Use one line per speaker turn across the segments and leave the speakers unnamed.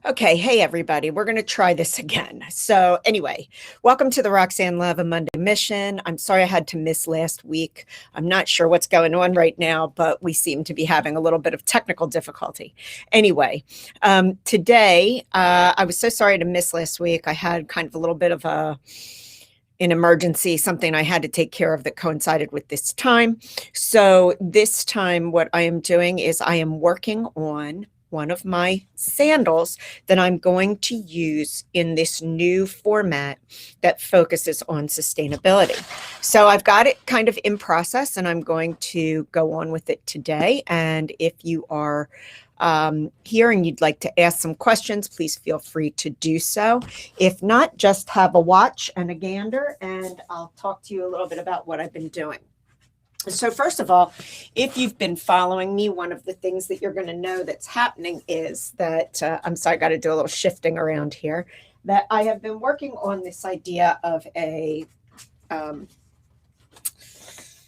Okay, hey everybody, we're going to try this again. So anyway, welcome to the RoxAnne Lava Monday mission. I'm sorry I had to miss last week. I'm not sure what's going on right now, but we seem to be having a little bit of technical difficulty. Anyway, today, I was so sorry to miss last week. I had kind of a little bit of an emergency, something I had to take care of that coincided with this time. So this time, what I am doing is I am working on one of my sandals that I'm going to use in this new format that focuses on sustainability. So I've got it kind of in process and I'm going to go on with it today. And if you are here and you'd like to ask some questions, please feel free to do so. If not, just have a watch and a gander and I'll talk to you a little bit about what I've been doing. So first of all, if you've been following me, one of the things that you're going to know that's happening is that, I'm sorry, I got to do a little shifting around here, that I have been working on this idea of a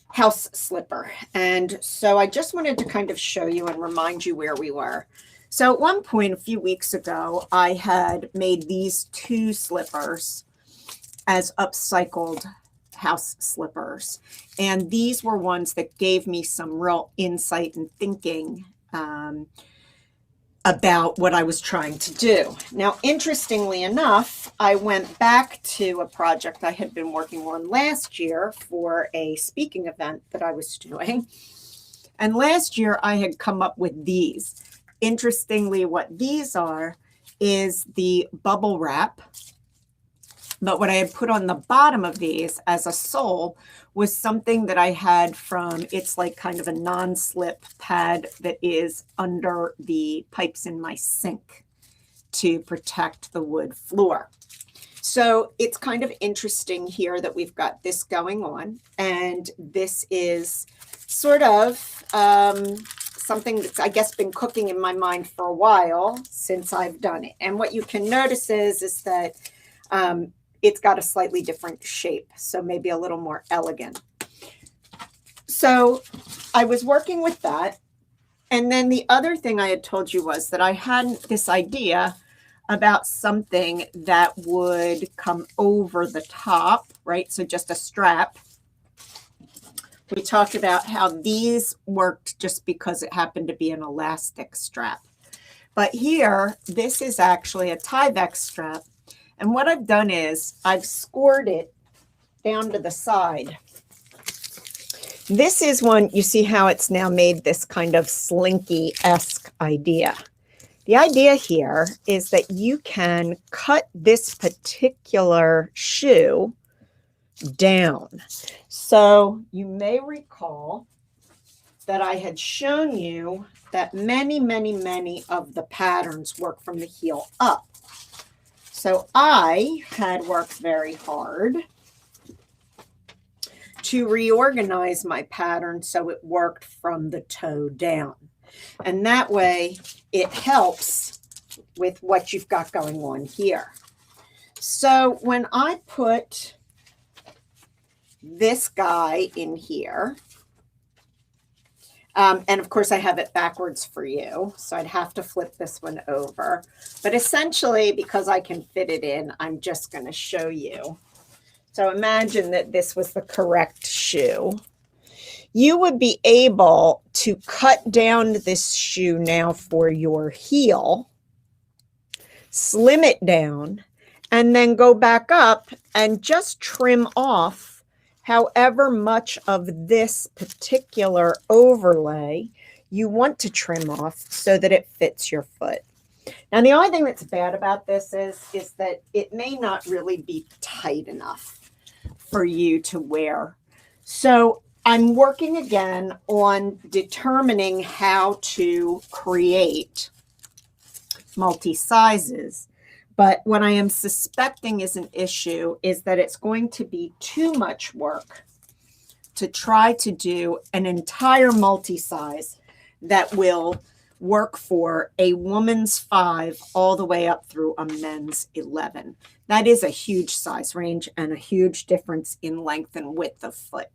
house slipper. And so I just wanted to kind of show you and remind you where we were. So at one point a few weeks ago, I had made these two slippers as upcycled house slippers. And these were ones that gave me some real insight and thinking about what I was trying to do. Now, interestingly enough, I went back to a project I had been working on last year for a speaking event that I was doing. And last year I had come up with these. Interestingly, what these are is the bubble wrap. But what I had put on the bottom of these as a sole was something that I had from, it's like kind of a non-slip pad that is under the pipes in my sink to protect the wood floor. So it's kind of interesting here that we've got this going on. And this is sort of something that's, I guess, been cooking in my mind for a while since I've done it. And what you can notice is that it's got a slightly different shape, so maybe a little more elegant. So I was working with that. And then the other thing I had told you was that I had this idea about something that would come over the top, right? So just a strap. We talked about how these worked just because it happened to be an elastic strap. But here, this is actually a Tyvek strap. And what I've done is I've scored it down to the side. This is one, you see how it's now made this kind of slinky-esque idea. The idea here is that you can cut this particular shoe down. So you may recall that I had shown you that many of the patterns work from the heel up. So I had worked very hard to reorganize my pattern so it worked from the toe down. And that way it helps with what you've got going on here. So when I put this guy in here, and of course I have it backwards for you, so I'd have to flip this one over. But essentially, because I can fit it in, I'm just going to show you. So imagine that this was the correct shoe. You would be able to cut down this shoe now for your heel, slim it down, and then go back up and just trim off however much of this particular overlay you want to trim off so that it fits your foot. Now, the only thing that's bad about this is that it may not really be tight enough for you to wear. So I'm working again on determining how to create multi-sizes. But what I am suspecting is an issue is that it's going to be too much work to try to do an entire multi-size that will work for a woman's 5 all the way up through a men's 11. That is a huge size range and a huge difference in length and width of foot.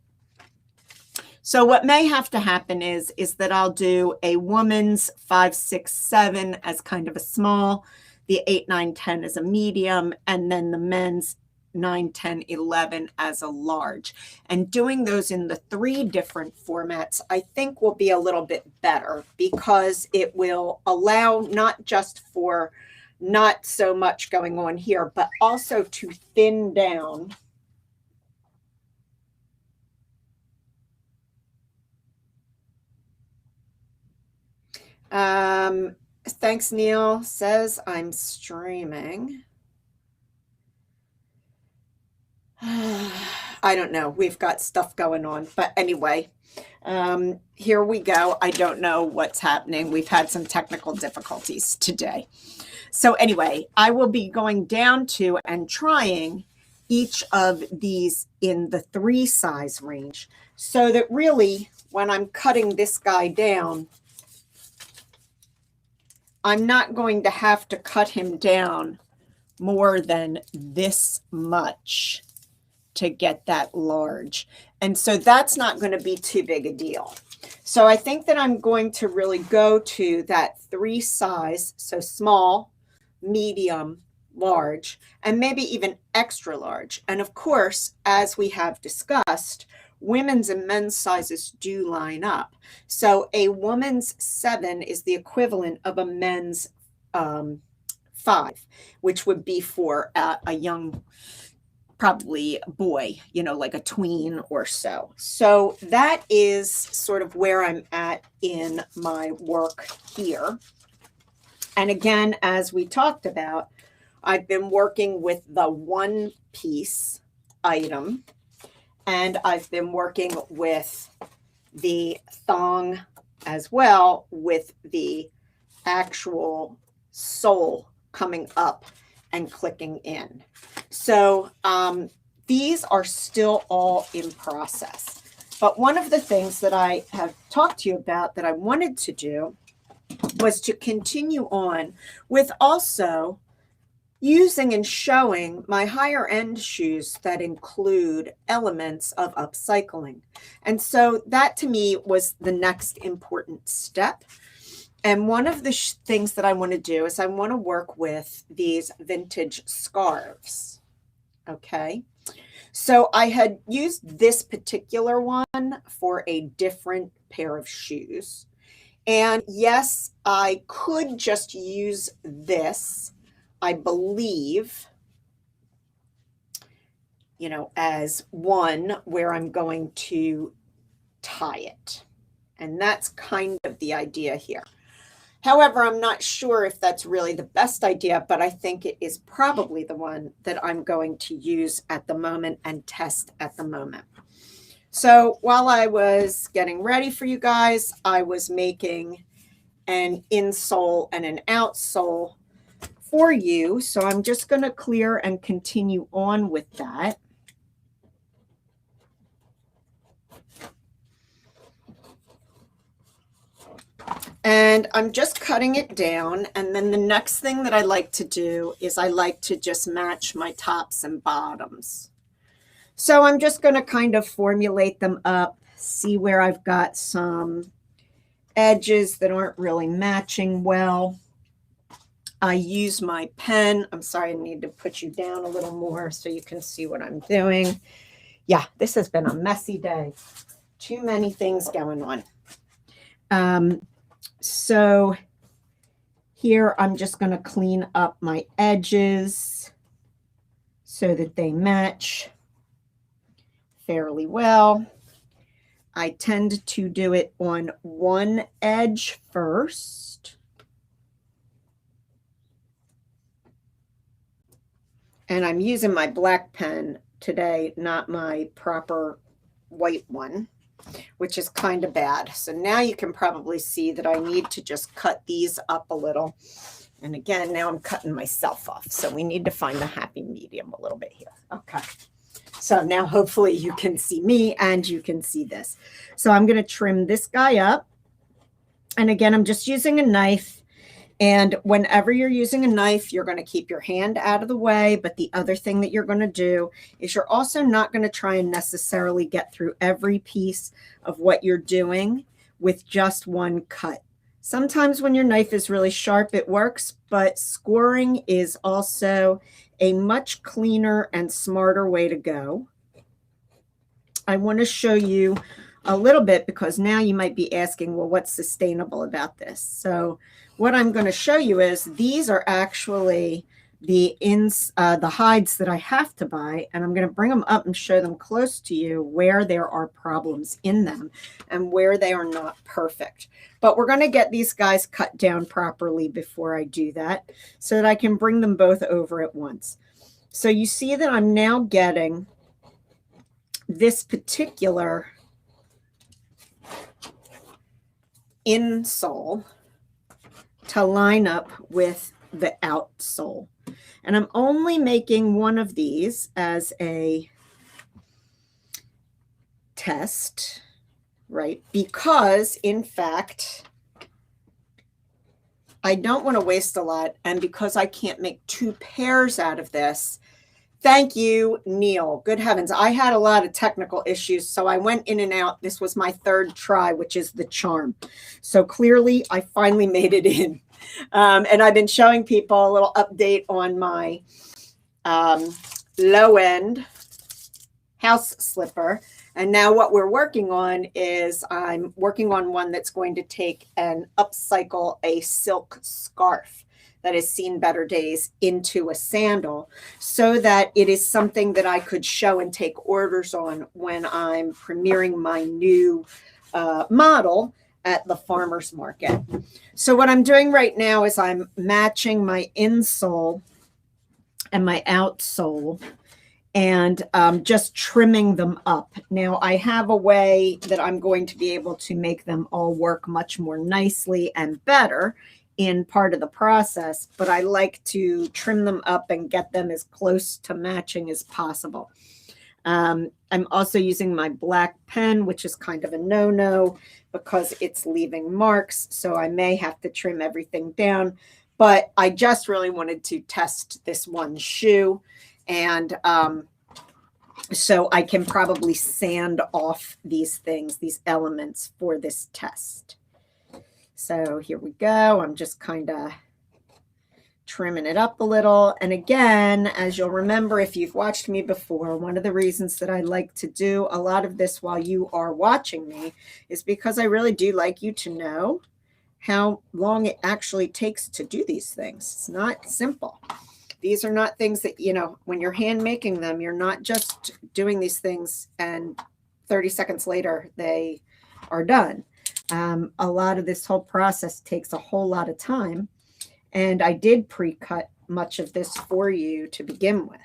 So what may have to happen is that I'll do a woman's 5, 6, 7 as kind of a small, the 8, 9, 10 as a medium, and then the men's 9, 10, 11 as a large. And doing those in the 3 different formats, I think will be a little bit better because it will allow not just for not so much going on here, but also to thin down thanks, Neil says I'm streaming. I don't know. We've got stuff going on. But anyway, here we go. I don't know what's happening. We've had some technical difficulties today. So anyway, I will be going down to and trying each of these in the 3 size range so that really when I'm cutting this guy down, I'm not going to have to cut him down more than this much to get that large. And so that's not going to be too big a deal. So I think that I'm going to really go to that 3 size, so small, medium, large, and maybe even extra large. And of course, as we have discussed, women's and men's sizes do line up. So a woman's 7 is the equivalent of a men's 5, which would be for a young, probably boy, you know, like a tween or so. So that is sort of where I'm at in my work here. And again, as we talked about, I've been working with the 1 piece item, and I've been working with the thong as well, with the actual sole coming up and clicking in. So these are still all in process. But one of the things that I have talked to you about that I wanted to do was to continue on with also using and showing my higher end shoes that include elements of upcycling. And so that to me was the next important step. And one of the things that I want to do is I want to work with these vintage scarves. Okay. So I had used this particular one for a different pair of shoes. And yes, I could just use this, I believe, you know, as one where I'm going to tie it. And that's kind of the idea here. However, I'm not sure if that's really the best idea, but I think it is probably the one that I'm going to use at the moment and test at the moment. So while I was getting ready for you guys, I was making an insole and an outsole for you. So I'm just going to clear and continue on with that. And I'm just cutting it down. And then the next thing that I like to do is I like to just match my tops and bottoms. So I'm just going to kind of formulate them up, see where I've got some edges that aren't really matching well. I use my pen. I'm sorry, I need to put you down a little more so you can see what I'm doing. Yeah, this has been a messy day. Too many things going on. So here I'm just going to clean up my edges so that they match fairly well. I tend to do it on one edge first. And I'm using my black pen today, not my proper white one, which is kind of bad. So now you can probably see that I need to just cut these up a little. And again, now I'm cutting myself off. So we need to find the happy medium a little bit here. Okay. So now hopefully you can see me and you can see this. So I'm going to trim this guy up. And again, I'm just using a knife. And whenever you're using a knife, you're going to keep your hand out of the way. But the other thing that you're going to do is you're also not going to try and necessarily get through every piece of what you're doing with just one cut. Sometimes when your knife is really sharp, it works, but scoring is also a much cleaner and smarter way to go. I want to show you a little bit because now you might be asking, well, what's sustainable about this? So what I'm going to show you is these are actually the hides that I have to buy, and I'm going to bring them up and show them close to you where there are problems in them and where they are not perfect. But we're going to get these guys cut down properly before I do that so that I can bring them both over at once. So you see that I'm now getting this particular insole to line up with the outsole. And I'm only making one of these as a test, right? Because, in fact, I don't want to waste a lot. And because I can't make two pairs out of this, thank you, Neil. Good heavens. I had a lot of technical issues, so I went in and out. This was my third try, which is the charm. So clearly, I finally made it in. And I've been showing people a little update on my low-end house slipper. And now what we're working on is I'm working on one that's going to take and upcycle a silk scarf that has seen better days into a sandal so that it is something that I could show and take orders on when I'm premiering my new model at the farmer's market. So what I'm doing right now is I'm matching my insole and my outsole and just trimming them up. Now I have a way that I'm going to be able to make them all work much more nicely and better in part of the process, but I like to trim them up and get them as close to matching as possible. I'm also using my black pen, which is kind of a no-no because it's leaving marks. So I may have to trim everything down, but I just really wanted to test this one shoe. And so I can probably sand off these things, these elements for this test. So here we go. I'm just kind of trimming it up a little. And again, as you'll remember, if you've watched me before, one of the reasons that I like to do a lot of this while you are watching me is because I really do like you to know how long it actually takes to do these things. It's not simple. These are not things that, you know, when you're hand making them, you're not just doing these things and 30 seconds later they are done. A lot of this whole process takes a whole lot of time. And I did pre-cut much of this for you to begin with.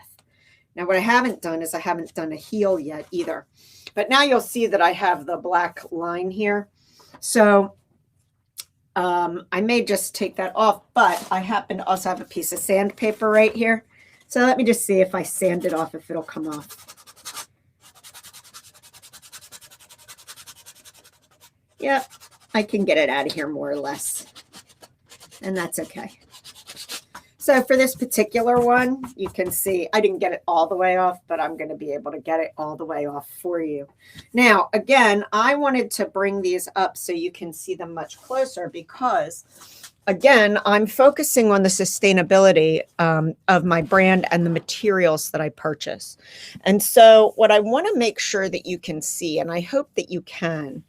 Now, what I haven't done is I haven't done a heel yet either. But now you'll see that I have the black line here. So I may just take that off, but I happen to also have a piece of sandpaper right here. So let me just see if I sand it off, if it'll come off. Yep, I can get it out of here more or less. And that's okay. So for this particular one, you can see I didn't get it all the way off, but I'm going to be able to get it all the way off for you. Now, again, I wanted to bring these up so you can see them much closer because, again, I'm focusing on the sustainability of my brand and the materials that I purchase. And so what I want to make sure that you can see, and I hope that you can,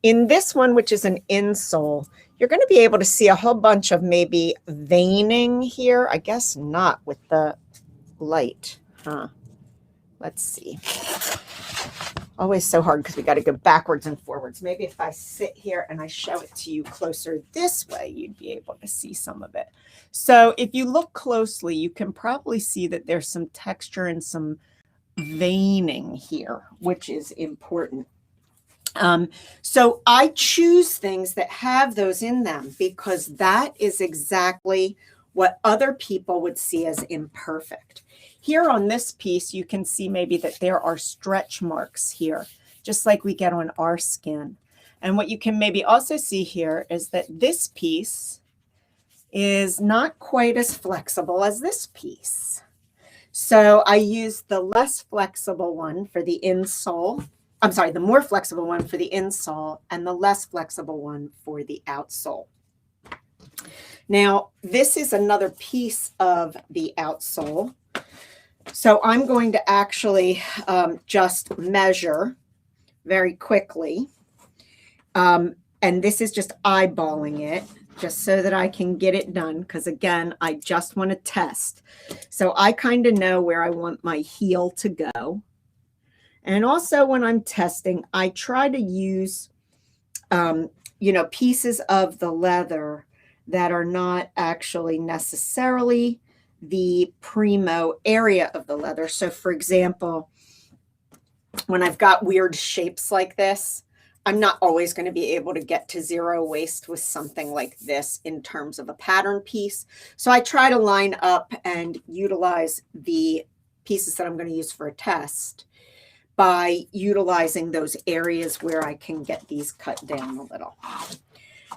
in this one, which is an insole, you're going to be able to see a whole bunch of maybe veining here. I guess not with the light, huh? Let's see. Always so hard because we got to go backwards and forwards. Maybe if I sit here and I show it to you closer this way, you'd be able to see some of it. So if you look closely, you can probably see that there's some texture and some veining here, which is important. So I choose things that have those in them because that is exactly what other people would see as imperfect. Here on this piece, you can see maybe that there are stretch marks here, just like we get on our skin. And what you can maybe also see here is that this piece is not quite as flexible as this piece. So I used the less flexible one for the insole. I'm sorry, the more flexible one for the insole and the less flexible one for the outsole. Now, this is another piece of the outsole. So I'm going to actually just measure very quickly. And this is just eyeballing it, just so that I can get it done. Because again, I just want to test. So I kind of know where I want my heel to go. And also when I'm testing, I try to use, pieces of the leather that are not actually necessarily the primo area of the leather. So for example, when I've got weird shapes like this, I'm not always going to be able to get to zero waste with something like this in terms of a pattern piece. So I try to line up and utilize the pieces that I'm going to use for a test by utilizing those areas where I can get these cut down a little.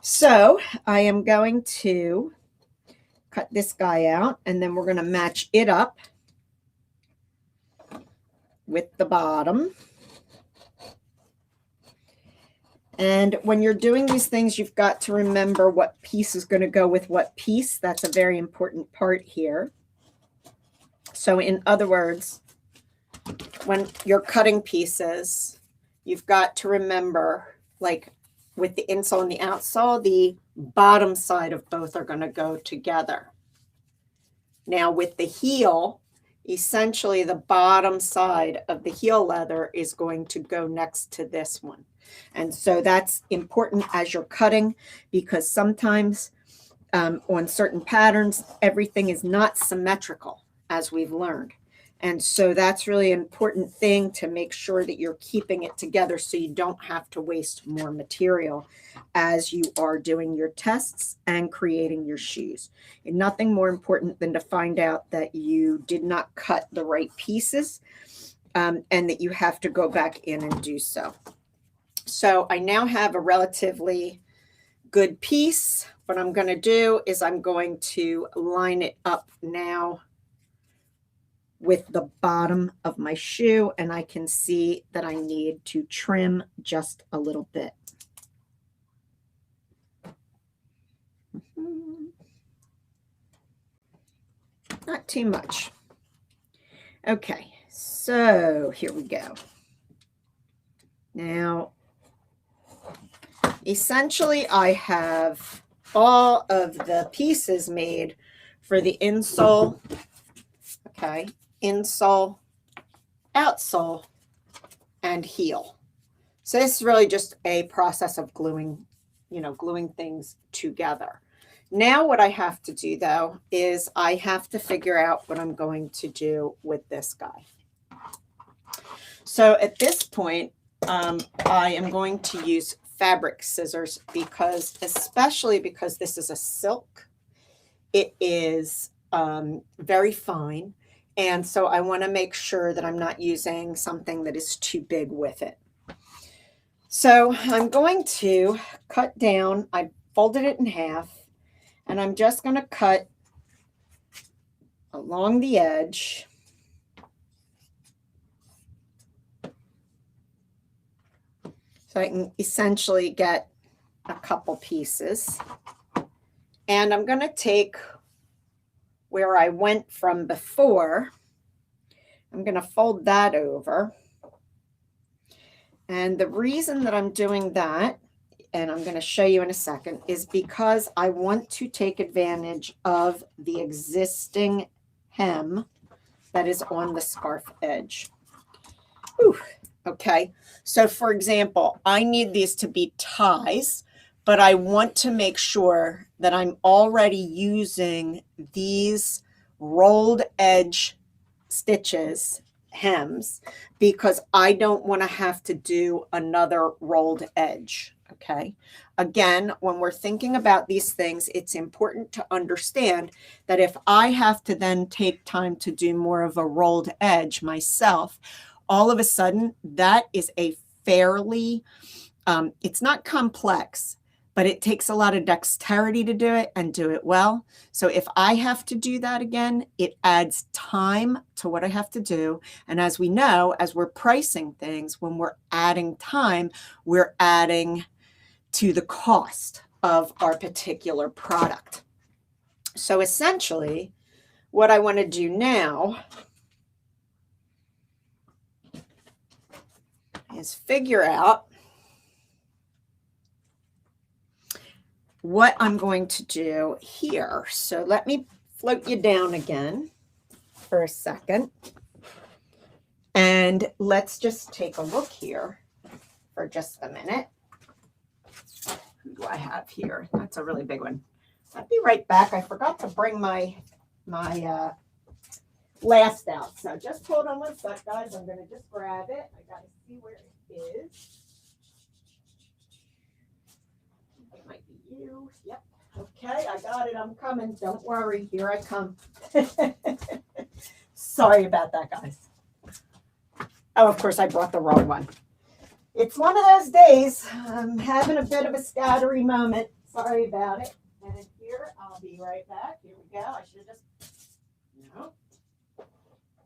So I am going to cut this guy out, and then we're going to match it up with the bottom. And when you're doing these things, you've got to remember what piece is going to go with what piece. That's a very important part here. So in other words, when you're cutting pieces, you've got to remember, like with the insole and the outsole, the bottom side of both are going to go together. Now with the heel, essentially the bottom side of the heel leather is going to go next to this one. And so that's important as you're cutting, because sometimes on certain patterns, everything is not symmetrical, as we've learned. And so that's really an important thing, to make sure that you're keeping it together so you don't have to waste more material as you are doing your tests and creating your shoes. And nothing more important than to find out that you did not cut the right pieces, and that you have to go back in and do so. So I now have a relatively good piece. What I'm going to do is I'm going to line it up now with the bottom of my shoe, and I can see that I need to trim just a little bit. Not too much. Okay, so here we go. Now, essentially, I have all of the pieces made for the insole. Okay, insole, outsole, and heel. So this is really just a process of gluing things together. Now what I have to do, though, is I have to figure out what I'm going to do with this guy. So at this point, I am going to use fabric scissors, especially because this is a silk. It is very fine. And so I want to make sure that I'm not using something that is too big with it. So I'm going to cut down. I folded it in half, and I'm just going to cut along the edge. So I can essentially get a couple pieces. And I'm going to take where I went from before. I'm going to fold that over. And the reason that I'm doing that, and I'm going to show you in a second, is because I want to take advantage of the existing hem that is on the scarf edge. Whew. Okay, so for example, I need these to be ties, but I want to make sure that I'm already using these rolled edge stitches, hems, because I don't want to have to do another rolled edge. Okay, again, when we're thinking about these things, it's important to understand that if I have to then take time to do more of a rolled edge myself, all of a sudden that is a fairly, it's not complex, but it takes a lot of dexterity to do it and do it well. So if I have to do that again, it adds time to what I have to do. And as we know, as we're pricing things, when we're adding time, we're adding to the cost of our particular product. So essentially, what I want to do now is figure out what I'm going to do here. So let me float you down again for a second. And let's just take a look here for just a minute. Who do I have here? That's a really big one. I'll be right back. I forgot to bring my last out. So just hold on one sec, guys. I'm going to just grab it. I got to see where it is. It might be you. Yep. Okay, I got it. I'm coming. Don't worry. Here I come. Sorry about that, guys. Oh, of course, I brought the wrong one. It's one of those days. I'm having a bit of a scattery moment. Sorry about it. And here, I'll be right back. Here we go. I should have just, no.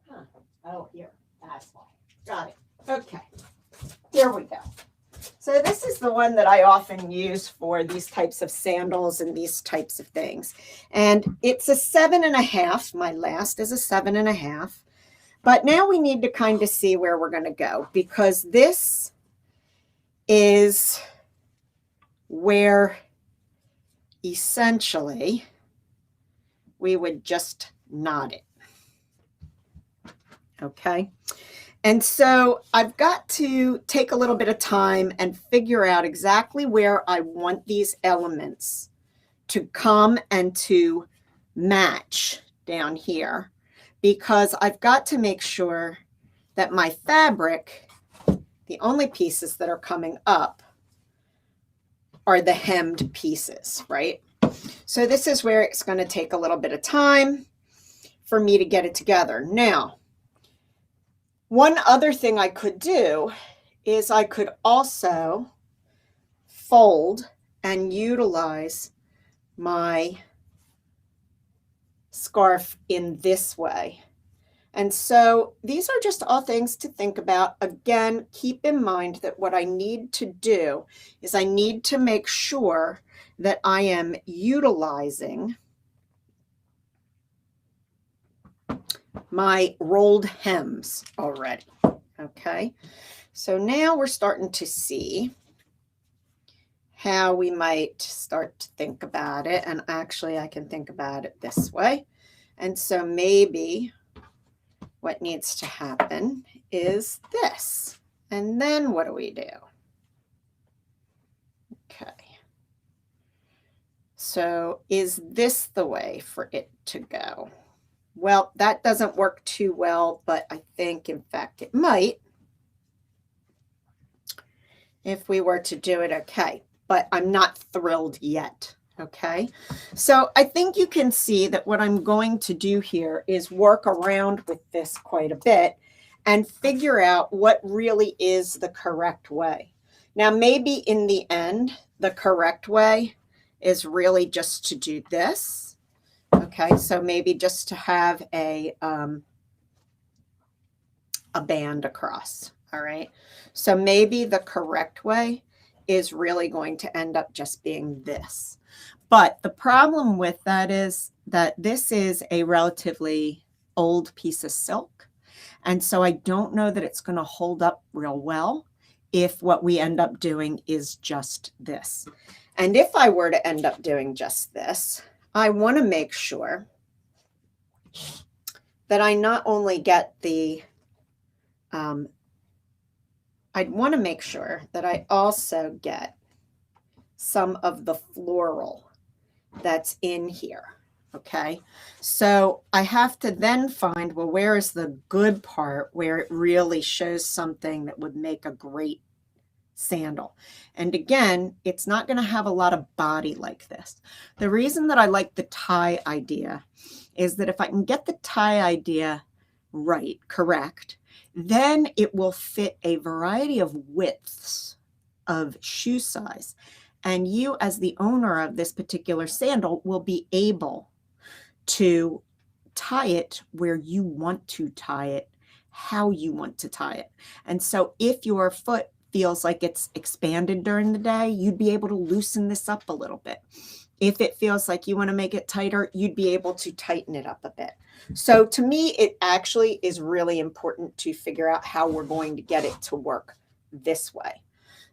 Huh. Oh, here. That's why. Got it. Okay. Here we go. So this is the one that I often use for these types of sandals and these types of things. And it's a 7.5. My last is a 7.5. But now we need to kind of see where we're going to go, because this is where essentially we would just knot it. Okay. And so I've got to take a little bit of time and figure out exactly where I want these elements to come and to match down here, because I've got to make sure that my fabric, the only pieces that are coming up are the hemmed pieces, right? So this is where it's going to take a little bit of time for me to get it together. Now, one other thing I could do is I could also fold and utilize my scarf in this way. And so these are just all things to think about. Again, keep in mind that what I need to do is I need to make sure that I am utilizing my rolled hems already. Okay, so now we're starting to see how we might start to think about it. And actually, I can think about it this way. And so maybe what needs to happen is this. And then what do we do? Okay. So is this the way for it to go? Well, that doesn't work too well, but I think, in fact, it might if we were to do it okay. But I'm not thrilled yet. Okay, so I think you can see that what I'm going to do here is work around with this quite a bit and figure out what really is the correct way. Now, maybe in the end, the correct way is really just to do this. Okay, so maybe just to have a band across. All right, so maybe the correct way is really going to end up just being this. But the problem with that is that this is a relatively old piece of silk. And so I don't know that it's going to hold up real well if what we end up doing is just this. And if I were to end up doing just this, I want to make sure that I not only get the, I'd want to make sure that I also get some of the floral that's in here. Okay, so I have to then find, well, where is the good part where it really shows something that would make a great sandal? And again, it's not going to have a lot of body like this. The reason that I like the tie idea is that if I can get the tie idea right, correct, then it will fit a variety of widths of shoe size. And you, as the owner of this particular sandal, will be able to tie it where you want to tie it, how you want to tie it. And so if your foot feels like it's expanded during the day, you'd be able to loosen this up a little bit. If it feels like you want to make it tighter, you'd be able to tighten it up a bit. So to me, it actually is really important to figure out how we're going to get it to work this way.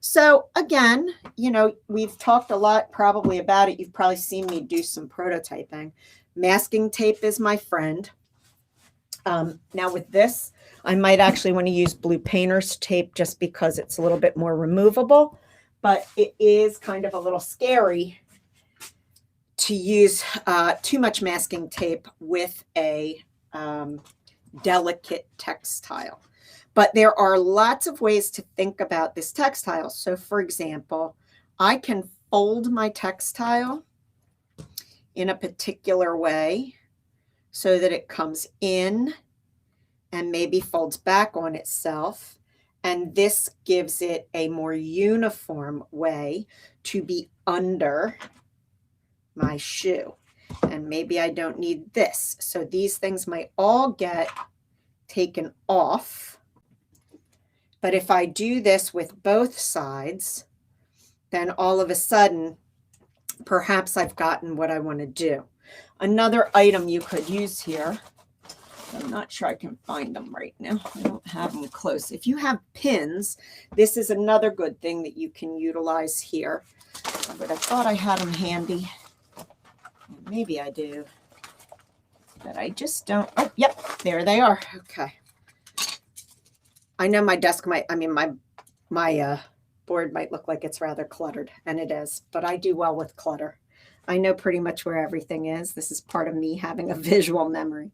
So again, you know, we've talked a lot probably about it. You've probably seen me do some prototyping. Masking tape is my friend. Now with this, I might actually want to use blue painter's tape just because it's a little bit more removable, but it is kind of a little scary to use too much masking tape with a delicate textile. But there are lots of ways to think about this textile. So for example, I can fold my textile in a particular way so that it comes in and maybe folds back on itself. And this gives it a more uniform way to be under my shoe. And maybe I don't need this. So these things might all get taken off. But if I do this with both sides, then all of a sudden, perhaps I've gotten what I want to do. Another item you could use here, I'm not sure I can find them right now. I don't have them close. If you have pins, this is another good thing that you can utilize here. But I thought I had them handy. Maybe I do, but I just don't. Oh, yep, there they are. Okay. I know my desk might, I mean, my board might look like it's rather cluttered, and it is, but I do well with clutter. I know pretty much where everything is. This is part of me having a visual memory.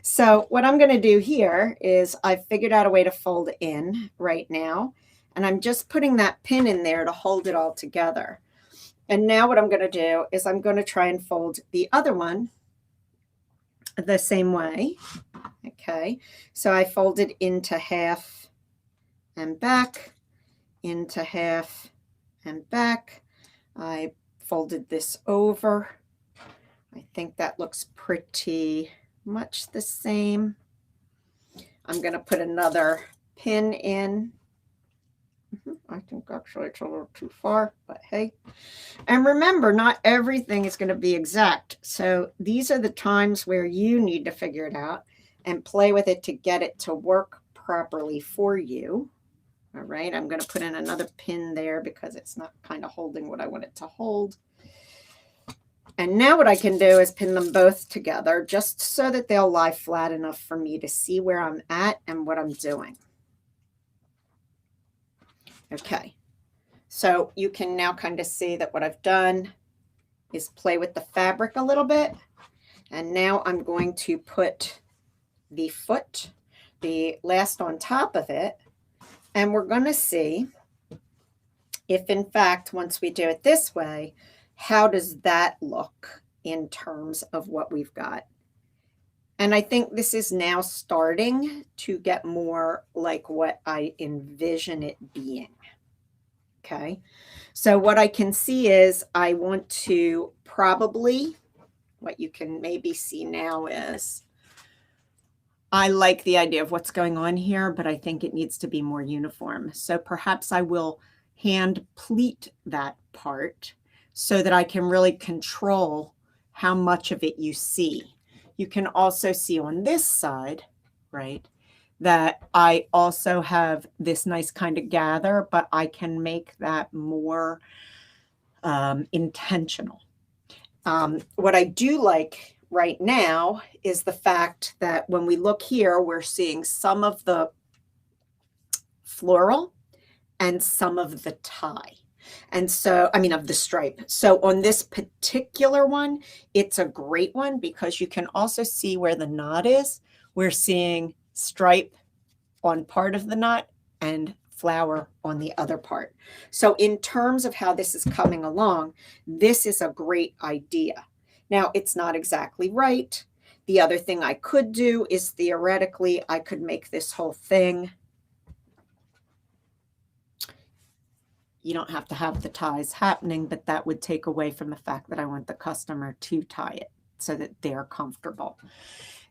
So what I'm going to do here is I've figured out a way to fold in right now, and I'm just putting that pin in there to hold it all together. And now what I'm going to do is I'm going to try and fold the other one the same way. Okay, so I folded into half and back, into half and back. I folded this over. I think that looks pretty much the same. I'm going to put another pin in. I think actually it's a little too far, but hey. And remember, not everything is going to be exact. So these are the times where you need to figure it out and play with it to get it to work properly for you. All right, I'm going to put in another pin there because it's not kind of holding what I want it to hold. And now what I can do is pin them both together just so that they'll lie flat enough for me to see where I'm at and what I'm doing. Okay, so you can now kind of see that what I've done is play with the fabric a little bit. And now I'm going to put the foot, the last on top of it. And we're going to see if, in fact, once we do it this way, how does that look in terms of what we've got? And I think this is now starting to get more like what I envision it being. Okay, so what I can see is I want to probably, what you can maybe see now is, I like the idea of what's going on here, but I think it needs to be more uniform. So perhaps I will hand pleat that part so that I can really control how much of it you see. You can also see on this side, right, that I also have this nice kind of gather, but I can make that more intentional. What I do like right now is the fact that when we look here, we're seeing some of the floral and some of the tie. And so, I mean, of the stripe. So on this particular one, it's a great one because you can also see where the knot is. We're seeing stripe on part of the knot and flower on the other part. So in terms of how this is coming along, this is a great idea. Now, it's not exactly right. The other thing I could do is theoretically, I could make this whole thing you don't have to have the ties happening, but that would take away from the fact that I want the customer to tie it so that they're comfortable.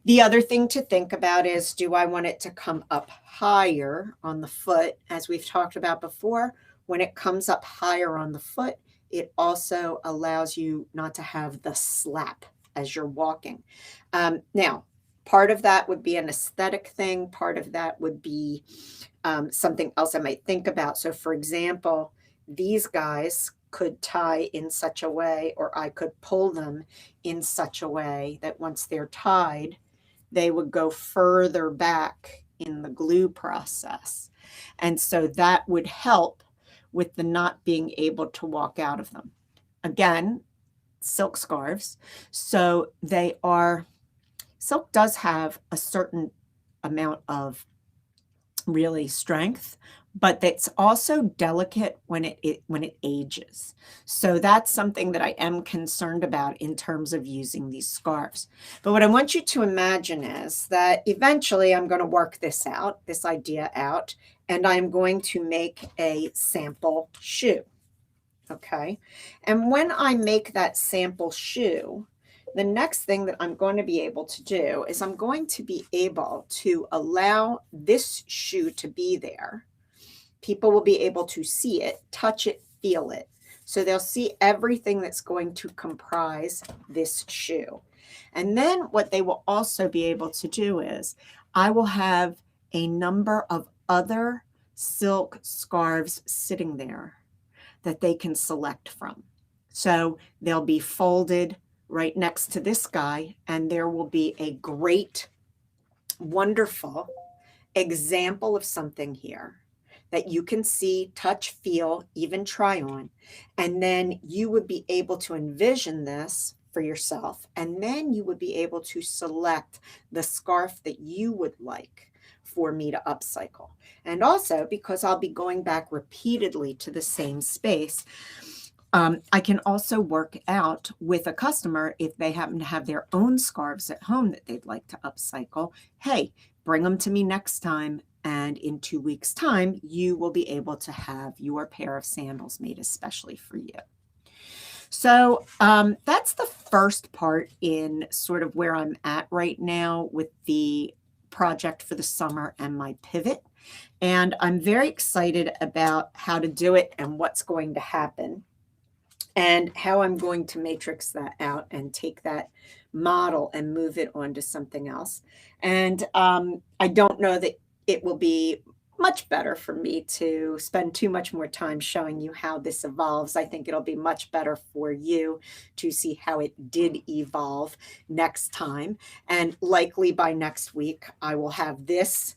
The other thing to think about is, do I want it to come up higher on the foot? As we've talked about before, when it comes up higher on the foot, it also allows you not to have the slap as you're walking. Now, part of that would be an aesthetic thing. Part of that would be something else I might think about. So for example, these guys could tie in such a way, or I could pull them in such a way that once they're tied, they would go further back in the glue process. And so that would help with the not being able to walk out of them. Again, silk scarves. So they are, silk does have a certain amount of really strength, but it's also delicate when it ages. So that's something that I am concerned about in terms of using these scarves. But what I want you to imagine is that eventually I'm going to work this out, this idea out, and I'm going to make a sample shoe. Okay. And when I make that sample shoe, the next thing that I'm going to be able to do is I'm going to be able to allow this shoe to be there. People will be able to see it, touch it, feel it. So they'll see everything that's going to comprise this shoe. And then what they will also be able to do is I will have a number of other silk scarves sitting there that they can select from. So they'll be folded right next to this guy, and there will be a great, wonderful example of something here that you can see, touch, feel, even try on. And then you would be able to envision this for yourself. And then you would be able to select the scarf that you would like for me to upcycle. And also, because I'll be going back repeatedly to the same space, I can also work out with a customer if they happen to have their own scarves at home that they'd like to upcycle. Hey, bring them to me next time. And in 2 weeks' time, you will be able to have your pair of sandals made especially for you. So that's the first part in sort of where I'm at right now with the project for the summer and my pivot. And I'm very excited about how to do it and what's going to happen and how I'm going to matrix that out and take that model and move it onto something else. And I don't know that it will be much better for me to spend too much more time showing you how this evolves. I think it'll be much better for you to see how it did evolve next time. And likely by next week, I will have this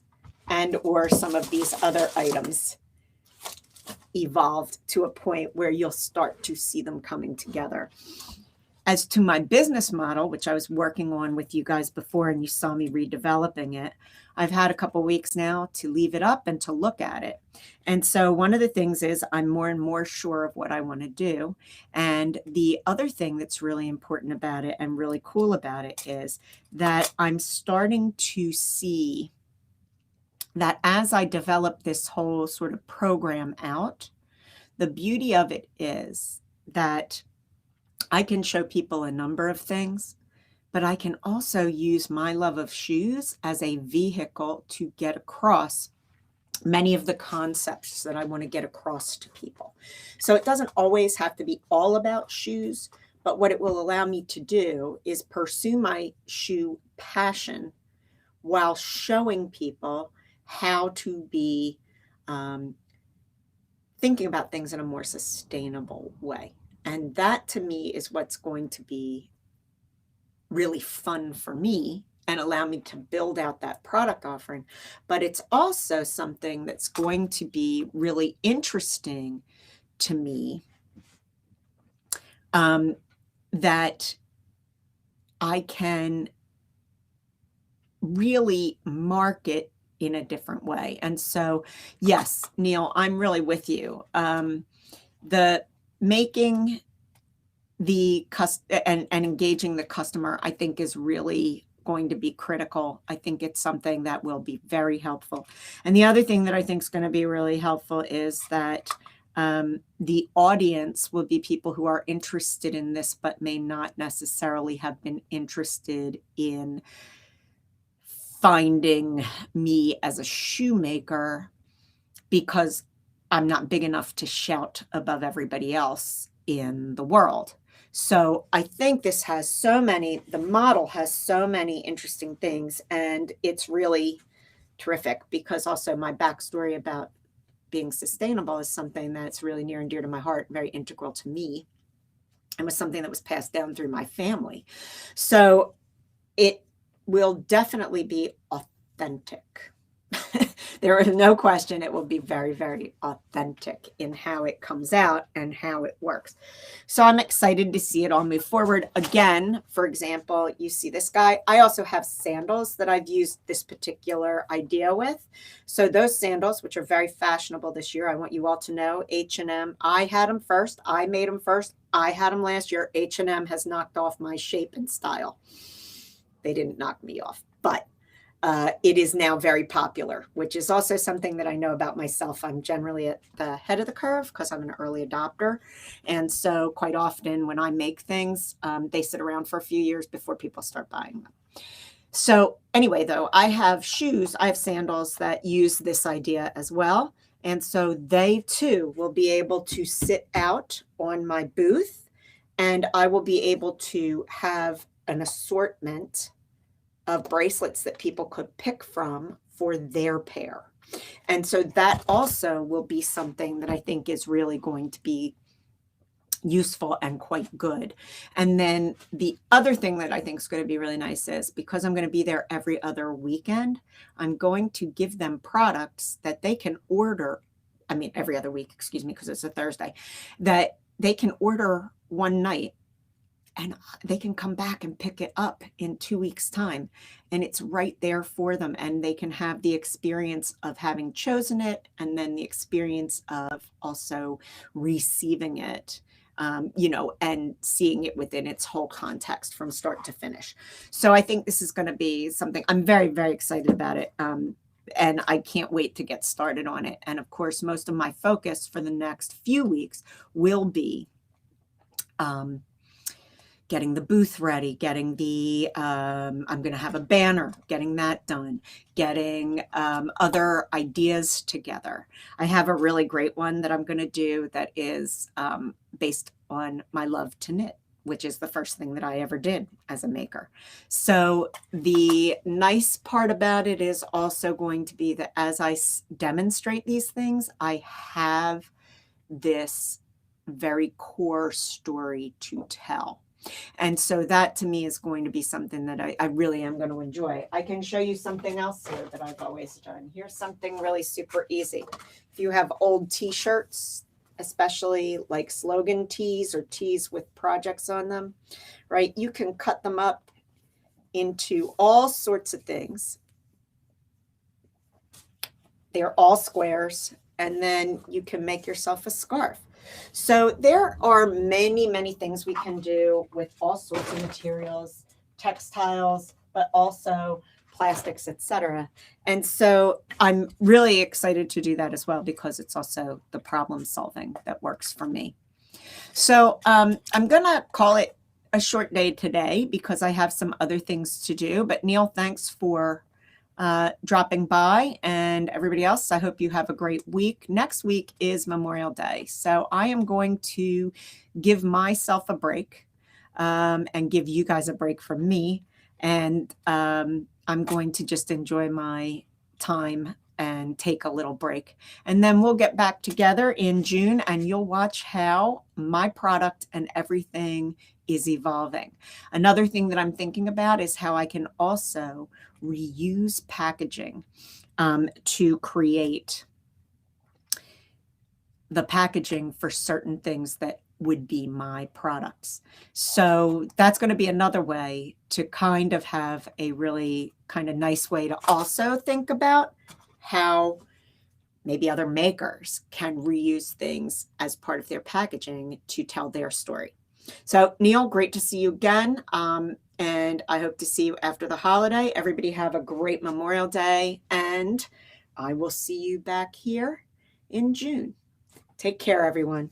and or some of these other items evolved to a point where you'll start to see them coming together. As to my business model, which I was working on with you guys before, and you saw me redeveloping it, I've had a couple weeks now to leave it up and to look at it. And so one of the things is I'm more and more sure of what I want to do. And the other thing that's really important about it and really cool about it is that I'm starting to see that as I develop this whole sort of program out, the beauty of it is that I can show people a number of things, but I can also use my love of shoes as a vehicle to get across many of the concepts that I want to get across to people. So it doesn't always have to be all about shoes, but what it will allow me to do is pursue my shoe passion while showing people how to be thinking about things in a more sustainable way. And that to me is what's going to be really fun for me and allow me to build out that product offering. But it's also something that's going to be really interesting to me, that I can really market in a different way. And so, yes, Neil, I'm really with you. The making the and engaging the customer, I think, is really going to be critical. I think it's something that will be very helpful. And the other thing that I think is going to be really helpful is that The audience will be people who are interested in this, but may not necessarily have been interested in finding me as a shoemaker because I'm not big enough to shout above everybody else in the world. So I think this has the model has so many interesting things, and it's really terrific because also my backstory about being sustainable is something that's really near and dear to my heart, very integral to me, and was something that was passed down through my family. So it will definitely be authentic. There is no question it will be very, very authentic in how it comes out and how it works. So I'm excited to see it all move forward. Again, for example, you see this guy. I also have sandals that I've used this particular idea with. So those sandals, which are very fashionable this year, I want you all to know, H&M, I had them first. I made them first. I had them last year. H&M has knocked off my shape and style. They didn't knock me off, but it is now very popular, which is also something that I know about myself. I'm generally at the head of the curve because I'm an early adopter. And so quite often when I make things, they sit around for a few years before people start buying them. So anyway, though, I have sandals that use this idea as well. And so they too will be able to sit out on my booth, and I will be able to have an assortment of bracelets that people could pick from for their pair. And so that also will be something that I think is really going to be useful and quite good. And then the other thing that I think is going to be really nice is because I'm going to be there every other weekend, I'm going to give them products that they can order. I mean, every other week, excuse me, because it's a Thursday, that they can order one night and they can come back and pick it up in 2 weeks' time. And it's right there for them. And they can have the experience of having chosen it and then the experience of also receiving it, and seeing it within its whole context from start to finish. So I think this is going to be something I'm very, very excited about it. And I can't wait to get started on it. And of course, most of my focus for the next few weeks will be getting the booth ready, getting I'm going to have a banner, getting that done, getting other ideas together. I have a really great one that I'm going to do that is based on my love to knit, which is the first thing that I ever did as a maker. So the nice part about it is also going to be that as I demonstrate these things, I have this very core story to tell. And so that to me is going to be something that I really am going to enjoy. I can show you something else here that I've always done. Here's something really super easy. If you have old t-shirts, especially like slogan tees or tees with projects on them, right? You can cut them up into all sorts of things. They're all squares, and then you can make yourself a scarf. So there are many, many things we can do with all sorts of materials, textiles, but also plastics, etc. And so I'm really excited to do that as well because it's also the problem solving that works for me. So I'm going to call it a short day today because I have some other things to do. But Neil, thanks for dropping by, and everybody else, I hope you have a great week. Next week is Memorial Day, so I am going to give myself a break and give you guys a break from me, and I'm going to just enjoy my time and take a little break, and then we'll get back together in June and you'll watch how my product and everything is evolving. Another thing that I'm thinking about is how I can also reuse packaging to create the packaging for certain things that would be my products. So that's going to be another way to kind of have a really kind of nice way to also think about how maybe other makers can reuse things as part of their packaging to tell their story. So Neil, great to see you again. And I hope to see you after the holiday. Everybody have a great Memorial Day, and I will see you back here in June. Take care, everyone.